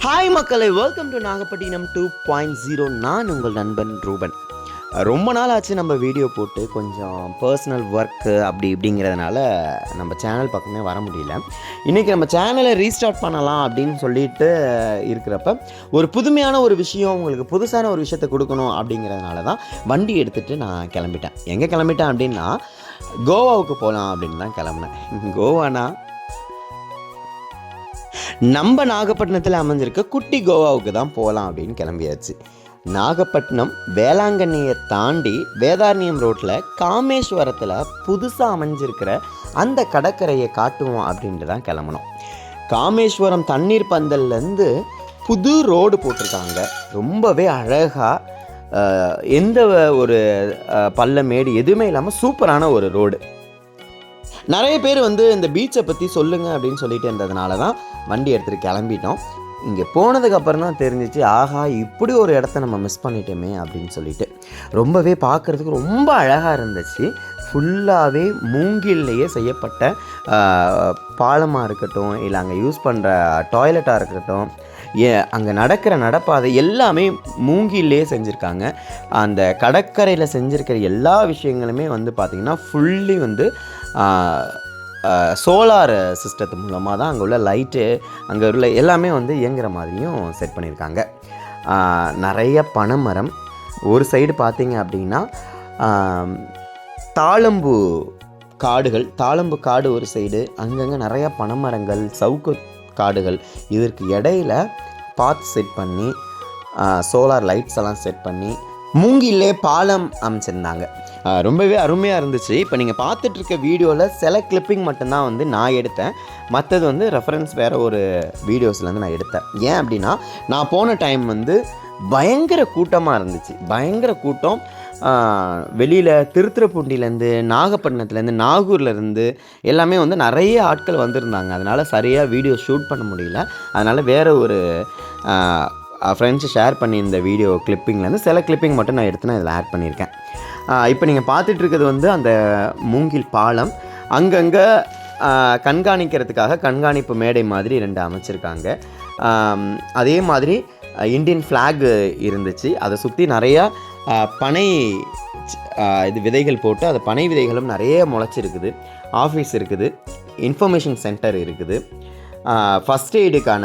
Hi மக்களை, welcome to Nagapattinam 2.0. நான் உங்கள் நண்பன் ரூபன். ரொம்ப நாள் ஆச்சு நம்ம வீடியோ போட்டு, கொஞ்சம் பர்சனல் ஒர்க்கு அப்படி இப்படிங்கிறதுனால நம்ம சேனல் பக்கமே வர முடியல. இன்றைக்கி நம்ம சேனலை ரீஸ்டார்ட் பண்ணலாம் அப்படின்னு சொல்லிட்டு இருக்கிறப்ப ஒரு புதுமையான ஒரு விஷயம், உங்களுக்கு புதுசான ஒரு விஷயத்தை கொடுக்கணும் அப்படிங்கிறதுனால தான் வண்டி எடுத்துகிட்டு நான் கிளம்பிட்டேன். எங்கே கிளம்பிட்டேன் அப்படின்னா, கோவாவுக்கு போகலாம் அப்படின்னு தான் கிளம்புனேன். கோவானா நம்ம நாகப்பட்டினத்தில் அமைஞ்சிருக்க குட்டி கோவாவுக்கு தான் போகலாம் அப்படின்னு கிளம்பியாச்சு. நாகப்பட்டினம் வேளாங்கண்ணியை தாண்டி வேதாரண்யம் ரோட்டில் காமேஸ்வரத்தில் புதுசாக அமைஞ்சிருக்கிற அந்த கடற்கரையை காட்டுவோம் அப்படின்ட்டு தான் கிளம்பணும். காமேஸ்வரம் தண்ணீர் பந்தல்லேருந்து புது ரோடு போட்டிருக்காங்க. ரொம்பவே அழகாக, எந்த ஒரு பள்ளமேடு எதுவுமே இல்லாமல் சூப்பரான ஒரு ரோடு. நிறைய பேர் இந்த பீச்சை பற்றி சொல்லுங்கள் அப்படின்னு சொல்லிட்டு இருந்ததுனால தான் வண்டி எடுத்துகிட்டு கிளம்பிட்டோம். இங்கே போனதுக்கப்புறம் தான் தெரிஞ்சிச்சு, ஆஹா இப்படி ஒரு இடத்த நம்ம மிஸ் பண்ணிட்டோமே அப்படின்னு சொல்லிட்டு. ரொம்பவே பார்க்குறதுக்கு ரொம்ப அழகாக இருந்துச்சு. ஃபுல்லாகவே மூங்கில்லையே செய்யப்பட்ட பாலமாக இருக்கட்டும், இல்லை அங்கே யூஸ் பண்ணுற டாய்லெட்டாக இருக்கட்டும், அங்கே நடக்கிற நடப்பாதை எல்லாமே மூங்கிலே செஞ்சுருக்காங்க. அந்த கடற்கரையில் செஞ்சுருக்கிற எல்லா விஷயங்களுமே பார்த்திங்கன்னா ஃபுல்லி சோலார் சிஸ்டத்து மூலமாக தான் அங்கே உள்ள லைட்டு, அங்கே உள்ள எல்லாமே இயங்குகிற மாதிரியும் செட் பண்ணியிருக்காங்க. நிறைய பனைமரம். ஒரு சைடு பார்த்திங்க அப்படின்னா தாழம்பு காடுகள், தாழம்பு காடு ஒரு சைடு, அங்கங்கே நிறையா பனைமரங்கள், சவுக்கு காடுகள். இதற்கு இடையில் பாத் செட் பண்ணி சோலார் லைட்ஸ் எல்லாம் செட் பண்ணி மூங்கிலே பாலம் அமைச்சிருந்தாங்க. ரொம்பவே அருமையாக இருந்துச்சு. இப்போ நீங்கள் பார்த்துட்ருக்க வீடியோவில் சில கிளிப்பிங் மட்டும்தான் நான் எடுத்தேன். மற்றது ரெஃபரன்ஸ் வேறு ஒரு வீடியோஸ்லேருந்து நான் எடுத்தேன். ஏன் அப்படின்னா, நான் போன டைம் பயங்கர கூட்டமாக இருந்துச்சு. பயங்கர கூட்டம். வெளியில் திருத்துறைப்பூண்டிலேருந்து, நாகப்பட்டினத்துலேருந்து, நாகூர்லேருந்து எல்லாமே நிறைய ஆட்கள் வந்திருந்தாங்க. அதனால் சரியாக வீடியோ ஷூட் பண்ண முடியல. அதனால் வேறு ஒரு ஃப்ரெண்ட்ஸு ஷேர் பண்ணியிருந்த வீடியோ கிளிப்பிங்லேருந்து சில கிளிப்பிங் மட்டும் நான் எடுத்து நான் இதில் ஆட் பண்ணியிருக்கேன். இப்போ நீங்கள் பார்த்துட்ருக்கிறது அந்த மூங்கில் பாலம். அங்கங்கே கண்காணிக்கிறதுக்காக கண்காணிப்பு மேடை மாதிரி 2 அமைச்சிருக்காங்க. அதே மாதிரி இந்தியன் ஃப்ளாக் இருந்துச்சு. அதை சுற்றி நிறையா பனை விதைகள் போட்டு, அந்த பனை விதைகளும் நிறைய முளைச்சிருக்குது. ஆஃபீஸ் இருக்குது, இன்ஃபர்மேஷன் சென்டர் இருக்குது, ஃபஸ்ட் எய்டுக்கான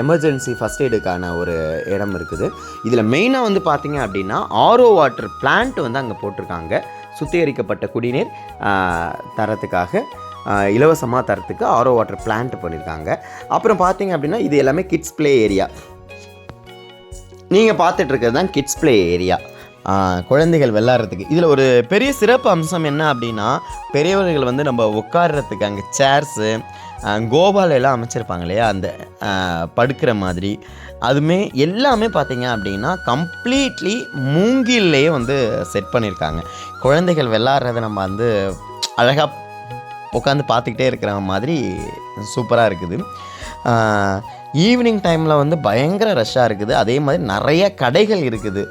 எமர்ஜென்சி ஃபஸ்ட் எய்டுக்கான ஒரு இடம் இருக்குது. இதில் மெயினாக பார்த்திங்க அப்படின்னா ஆர்ஓ வாட்டர் பிளான்ட் அங்கே போட்டிருக்காங்க. சுத்திகரிக்கப்பட்ட குடிநீர் தரத்துக்காக, இலவசமாக தரத்துக்கு ஆர்ஓ வாட்டர் பிளான்ட் பண்ணியிருக்காங்க. அப்புறம் பார்த்திங்க அப்படின்னா இது எல்லாமே கிட்ஸ் ப்ளே ஏரியா. நீங்கள் பார்த்துட்ருக்கிறது தான் கிட்ஸ் ப்ளே ஏரியா, குழந்தைகள் விளையாடுறதுக்கு. இதில் ஒரு பெரிய சிறப்பு அம்சம் என்ன அப்படின்னா, பெரியவர்கள் நம்ம உட்கார்றதுக்கு அங்கே சேர்ஸு, கோபால எல்லாம் அமைச்சிருப்பாங்க இல்லையா, அந்த படுக்கிற மாதிரி, அதுவுமே எல்லாமே பார்த்திங்க அப்படின்னா கம்ப்ளீட்லி மூங்கில்லையே செட் பண்ணியிருக்காங்க. குழந்தைகள் விளையாடுறத நம்ம அழகாக உட்காந்து பார்த்துக்கிட்டே இருக்கிற மாதிரி சூப்பராக இருக்குது. ஈவினிங் டைமில் பயங்கர ரஷ்ஷாக இருக்குது. அதே மாதிரி நிறைய கடைகள் இருக்குது.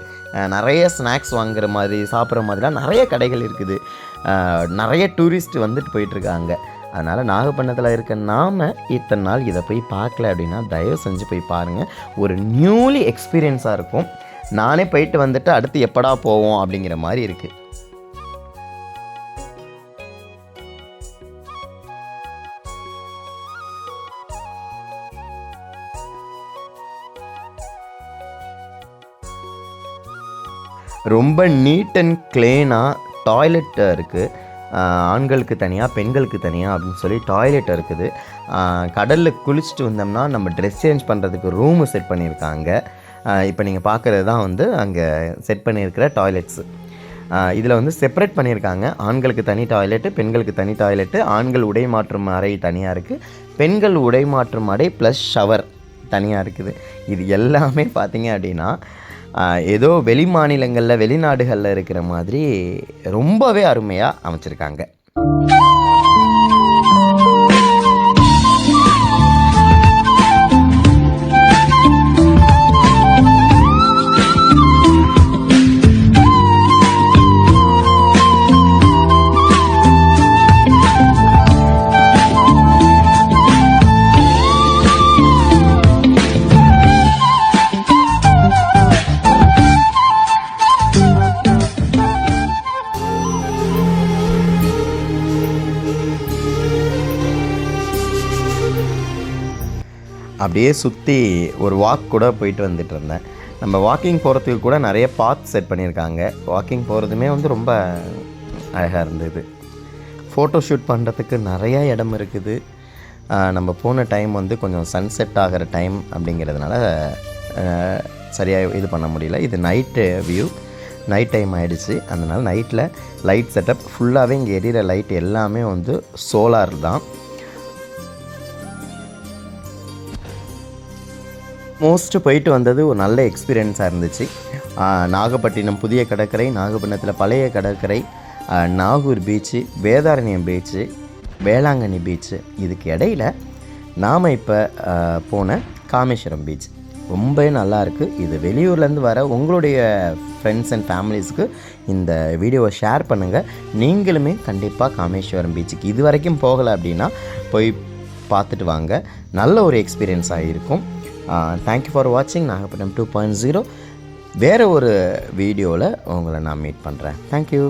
நிறைய ஸ்நாக்ஸ் வாங்குகிற மாதிரி, சாப்பிட்ற மாதிரிலாம் நிறைய கடைகள் இருக்குது. நிறைய டூரிஸ்ட் போயிட்டுருக்காங்க. அதனால் நாகப்பட்டினத்தில் இருக்க நாம் இத்தனை நாள் இதை போய் பார்க்கல அப்படின்னா தயவு செஞ்சு போய் பாருங்கள். ஒரு நியூலி எக்ஸ்பீரியன்ஸாக இருக்கும். நானே போயிட்டு அடுத்து எப்படா போவோம் அப்படிங்கிற மாதிரி இருக்குது. ரொம்ப நீட் அண்ட் க்ளீனாக டாய்லெட் இருக்குது. ஆண்களுக்கு தனியாக, பெண்களுக்கு தனியாக அப்படின்னு சொல்லி டாய்லெட் இருக்குது. கடலில் குளிச்சுட்டு வந்தோம்னா நம்ம ட்ரெஸ் சேஞ்ச் பண்ணுறதுக்கு ரூமு செட் பண்ணியிருக்காங்க. இப்போ நீங்கள் பார்க்குறது தான் அங்கே செட் பண்ணியிருக்கிற டாய்லெட்ஸு. இதில் செப்பரேட் பண்ணியிருக்காங்க. ஆண்களுக்கு தனி டாய்லெட்டு, பெண்களுக்கு தனி டாய்லெட்டு. ஆண்கள் உடை மாற்றும் அறை தனியாக இருக்குது, பெண்கள் உடை மாற்றும் அறை ப்ளஸ் ஷவர் தனியாக இருக்குது. இது எல்லாமே பார்த்திங்க அப்படின்னா ஏதோ வெளி மாநிலங்களில், வெளிநாடுகளில் இருக்கிற மாதிரி ரொம்பவே அருமையாக அமைச்சிருக்காங்க. அப்படியே சுற்றி ஒரு வாக் கூட போயிட்டு வந்துட்டு இருந்தேன். நம்ம வாக்கிங் போகிறதுக்கு கூட நிறைய பாத் செட் பண்ணியிருக்காங்க. வாக்கிங் போகிறதுமே வந்து ரொம்ப அழகாக இருந்தது. ஃபோட்டோ ஷூட் பண்ணுறதுக்கு நிறையா இடம் இருக்குது. நம்ம போன டைம் வந்து கொஞ்சம் சன்செட் ஆகிற டைம் அப்படிங்கிறதுனால சரியாக இது பண்ண முடியல. இது நைட்டு வியூ, நைட் டைம் ஆகிடுச்சு. அதனால் நைட்டில் லைட் செட்டப் ஃபுல்லாகவே இங்கே எரியிற லைட் எல்லாமே வந்து சோலார் தான். மோஸ்ட்டு போயிட்டு வந்தது ஒரு நல்ல எக்ஸ்பீரியன்ஸாக இருந்துச்சு. நாகப்பட்டினம் புதிய கடற்கரை, நாகப்பட்டினத்தில் பழைய கடற்கரை, Nagore beach, Vedaranyam beach, Velankanni beach, இதுக்கு இடையில் நாம் இப்போ போன காமேஸ்வரம் பீச் ரொம்பவே நல்லாயிருக்கு. இது வெளியூர்லேருந்து வர உங்களுடைய ஃப்ரெண்ட்ஸ் அண்ட் ஃபேமிலிஸ்க்கு இந்த வீடியோவை ஷேர் பண்ணுங்கள். நீங்களுமே கண்டிப்பாக காமேஸ்வரம் பீச்சுக்கு இது வரைக்கும் போகலை அப்படின்னா போய் பார்த்துட்டு வாங்க. நல்ல ஒரு எக்ஸ்பீரியன்ஸாக இருக்கும். தேங்க்யூ ஃபார் வாட்சிங் நாகப்பட்டினம் 2.0. வேறு ஒரு வீடியோவில் உங்களை நான் மீட் பண்ணுறேன். தேங்க்யூ.